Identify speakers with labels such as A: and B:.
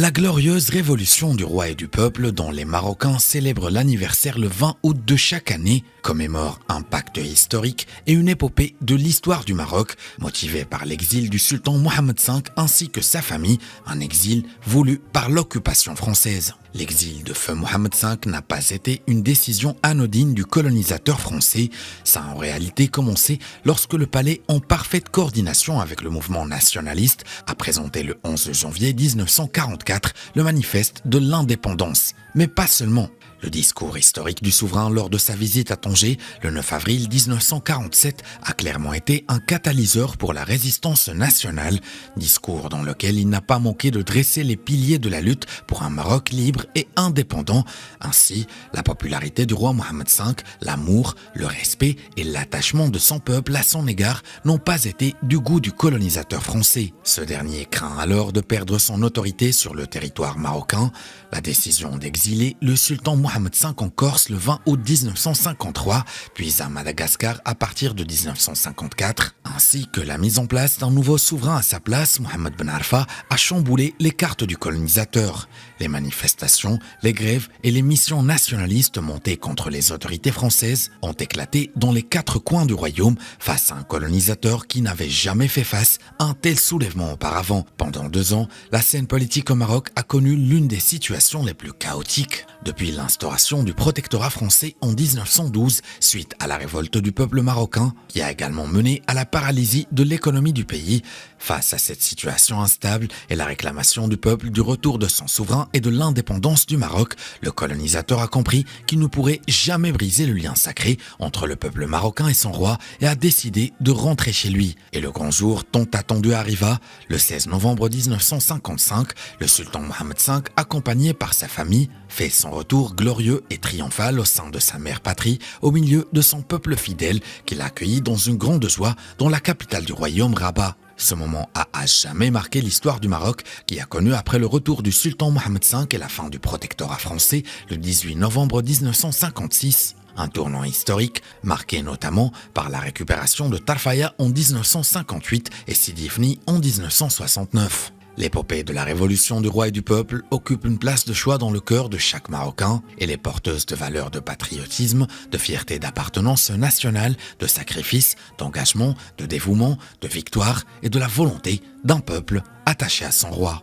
A: La glorieuse révolution du roi et du peuple dont les Marocains célèbrent l'anniversaire le 20 août de chaque année commémore un pacte historique et une épopée de l'histoire du Maroc motivée par l'exil du sultan Mohammed V ainsi que sa famille, un exil voulu par l'occupation française. L'exil de feu Mohammed V n'a pas été une décision anodine du colonisateur français, ça a en réalité commencé lorsque le palais, en parfaite coordination avec le mouvement nationaliste, a présenté le 11 janvier 1944 le manifeste de l'indépendance. Mais pas seulement. Le discours historique du souverain lors de sa visite à Tanger le 9 avril 1947 a clairement été un catalyseur pour la résistance nationale, discours dans lequel il n'a pas manqué de dresser les piliers de la lutte pour un Maroc libre et indépendant. Ainsi, la popularité du roi Mohammed V, l'amour, le respect et l'attachement de son peuple à son égard n'ont pas été du goût du colonisateur français. Ce dernier craint alors de perdre son autorité sur le territoire marocain. La décision d'exiler le sultan Mohammed V en Corse le 20 août 1953, puis à Madagascar à partir de 1954, ainsi que la mise en place d'un nouveau souverain à sa place, Mohamed Ben Arfa, a chamboulé les cartes du colonisateur. Les manifestations, les grèves et les missions nationalistes montées contre les autorités françaises ont éclaté dans les quatre coins du royaume face à un colonisateur qui n'avait jamais fait face à un tel soulèvement auparavant. Pendant 2 ans, la scène politique au Maroc a connu l'une des situations les plus chaotiques. Depuis l'instauration du protectorat français en 1912, suite à la révolte du peuple marocain, qui a également mené à la paralysie de l'économie du pays. Face à cette situation instable et la réclamation du peuple du retour de son souverain et de l'indépendance du Maroc, le colonisateur a compris qu'il ne pourrait jamais briser le lien sacré entre le peuple marocain et son roi et a décidé de rentrer chez lui. Et le grand jour tant attendu arriva. Le 16 novembre 1955, le sultan Mohammed V, accompagné par sa famille, fait son retour glorieux et triomphal au sein de sa mère patrie, au milieu de son peuple fidèle qu'il a accueilli dans une grande joie dans la capitale du royaume, Rabat. Ce moment a à jamais marqué l'histoire du Maroc qui a connu après le retour du sultan Mohammed V et la fin du protectorat français le 18 novembre 1956. Un tournant historique marqué notamment par la récupération de Tarfaya en 1958 et Sidi Ifni en 1969. L'épopée de la révolution du roi et du peuple occupe une place de choix dans le cœur de chaque Marocain. Elle est porteuse de valeurs de patriotisme, de fierté d'appartenance nationale, de sacrifice, d'engagement, de dévouement, de victoire et de la volonté d'un peuple attaché à son roi.